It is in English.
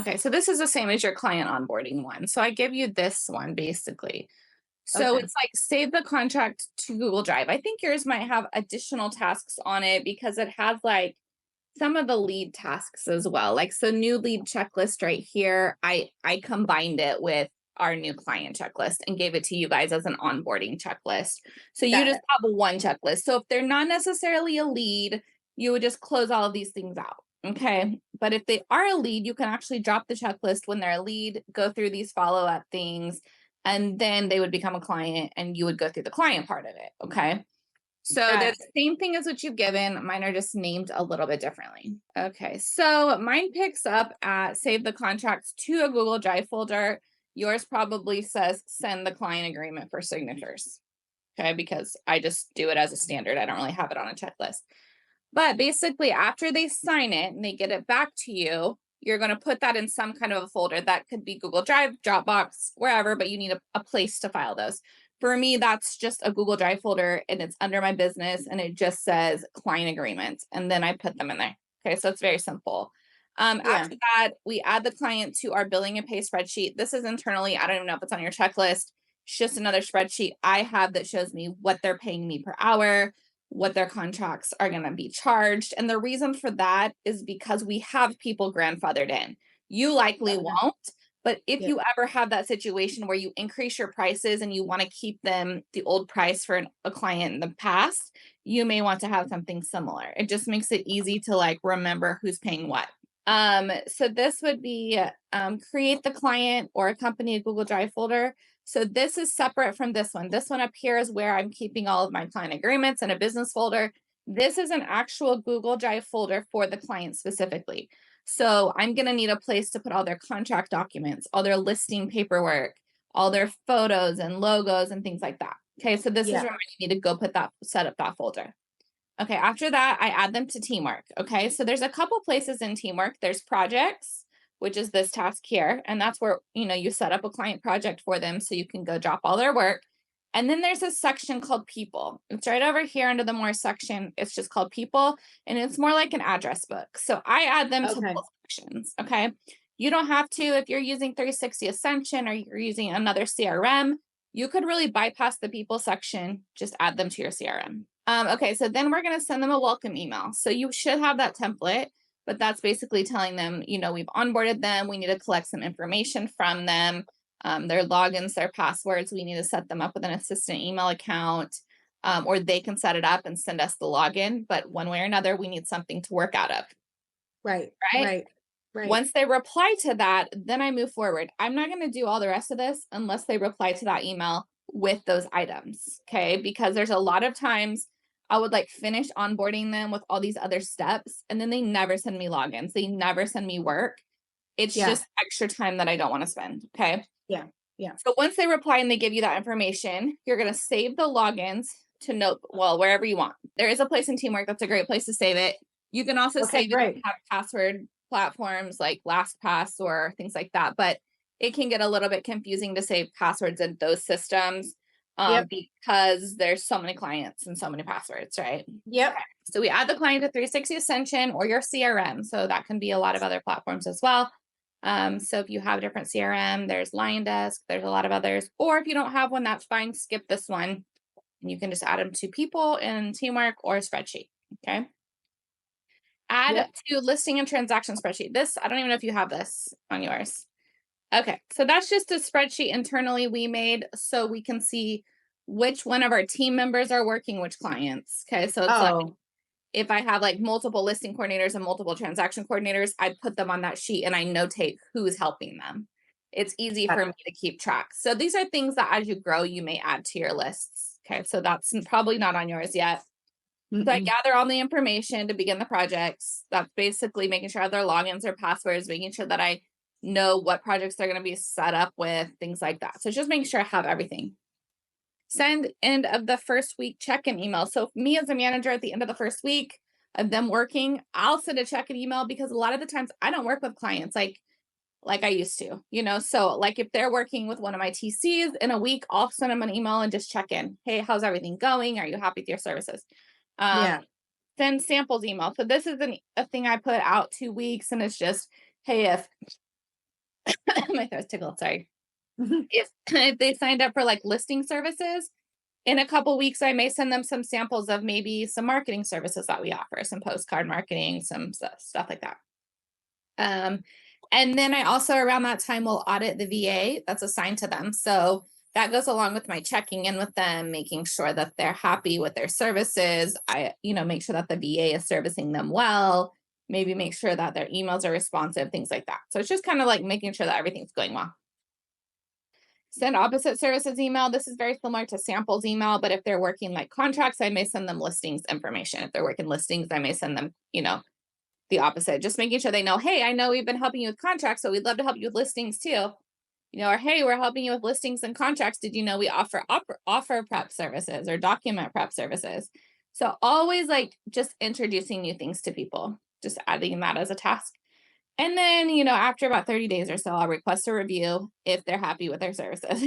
Okay, so this is the same as your client onboarding one. So I give you this one basically. So Okay. it's like save the contract to Google Drive. I think yours might have additional tasks on it because it has like some of the lead tasks as well. Like so new lead checklist right here. I combined it with our new client checklist and gave it to you guys as an onboarding checklist. So you Got just it. have a one checklist. So if they're not necessarily a lead, you would just close all of these things out. Okay. But if they are a lead, you can actually drop the checklist when they're a lead, go through these follow up things, and then they would become a client and you would go through the client part of it. Okay. So they're Got the same thing as what you've given. Mine are just named a little bit differently. Okay. So mine picks up at save the contracts to a Google Drive folder. Yours probably says send the client agreement for signatures. Okay. Because I just do it as a standard. I don't really have it on a checklist. But basically, after they sign it and they get it back to you, you're going to put that in some kind of a folder. That could be Google Drive, Dropbox, wherever, but you need a place to file those. For me, that's just a Google Drive folder and it's under my business and it just says client agreement. And then I put them in there. Okay, so it's very simple. Yeah. After that, we add the client to our billing and pay spreadsheet. This is internally, I don't even know if it's on your checklist. It's just another spreadsheet I have that shows me what they're paying me per hour, what their contracts are going to be charged. And the reason for that is because we have people grandfathered in. You likely Okay. won't, but if Yeah. you ever have that situation where you increase your prices and you want to keep them the old price for a client in the past, you may want to have something similar. It just makes it easy to like remember who's paying what. So this would be create the client or accompany a Google Drive folder. So this is separate from this one. This one up here is where I'm keeping all of my client agreements in a business folder. This is an actual Google Drive folder for the client specifically. So I'm going to need a place to put all their contract documents, all their listing paperwork, all their photos and logos and things like that. Okay, so this is Yeah. reminding me to go set up that folder. Okay, after that, I add them to Teamwork. Okay, so there's a couple places in Teamwork. There's projects, which is this task here. And that's where, you set up a client project for them so you can go drop all their work. And then there's a section called people. It's right over here under the more section. It's just called people. And it's more like an address book. So I add them to Okay. both sections. Okay. You don't have to, if you're using 360 Ascension or you're using another CRM, you could really bypass the people section, just add them to your CRM. Okay, so then we're going to send them a welcome email. So you should have that template, but that's basically telling them, we've onboarded them. We need to collect some information from them, their logins, their passwords. We need to set them up with an assistant email account, or they can set it up and send us the login. But one way or another, we need something to work out of, Right. right? Right. Right. Once they reply to that, then I move forward. I'm not going to do all the rest of this unless they reply to that email with those items. Okay. Because there's a lot of times I would like finish onboarding them with all these other steps and then they never send me logins. They never send me work. It's Yeah. just extra time that I don't want to spend. Okay. Yeah. Yeah. So once they reply and they give you that information, you're going to save the logins to wherever you want. There is a place in Teamwork that's a great place to save it. You can also Okay. save it Great. to have password platforms like LastPass or things like that, but it can get a little bit confusing to save passwords in those systems Yep. because there's so many clients and so many passwords, right? Yep. So we add the client to 360 Ascension or your CRM. So that can be a lot of other platforms as well. So if you have a different CRM, there's LionDesk, there's a lot of others. Or if you don't have one, that's fine. Skip this one. And you can just add them to people in Teamwork or a spreadsheet. Okay. Add Yep. to listing and transaction spreadsheet. This, I don't even know if you have this on yours. Okay. So that's just a spreadsheet internally we made so we can see which one of our team members are working which clients. Okay. So it's like, Oh, if I have like multiple listing coordinators and multiple transaction coordinators, I put them on that sheet and I notate who's helping them. It's easy got for it. me to keep track. So these are things that as you grow, you may add to your lists. Okay. So that's probably not on yours yet. So I Mm-mm. gather all the information to begin the projects. That's basically making sure I have their logins or passwords, making sure that I know what projects they're going to be set up with, things like that. So just making sure I have everything. Send end of the first week check-in email. So me as a manager at the end of the first week of them working, I'll send a check-in email because a lot of the times I don't work with clients like I used to. So like if they're working with one of my TCs in a week, I'll send them an email and just check in. Hey, how's everything going? Are you happy with your services? Um, Yeah. Send samples email. So this is a thing I put out 2 weeks and it's just, hey, if my throat's tickled, sorry. If they signed up for like listing services, in a couple weeks, I may send them some samples of maybe some marketing services that we offer, some postcard marketing, some stuff like that. And then I also around that time will audit the VA that's assigned to them. So that goes along with my checking in with them, making sure that they're happy with their services. I, make sure that the VA is servicing them well, maybe make sure that their emails are responsive, things like that. So it's just kind of like making sure that everything's going well. Send opposite services email. This is very similar to samples email, but if they're working like contracts, I may send them listings information. If they're working listings, I may send them, the opposite, just making sure they know, hey, I know we've been helping you with contracts, so we'd love to help you with listings too. Or hey, we're helping you with listings and contracts. Did you know we offer offer prep services or document prep services? So always like just introducing new things to people, just adding that as a task. And then, after about 30 days or so, I'll request a review if they're happy with their services.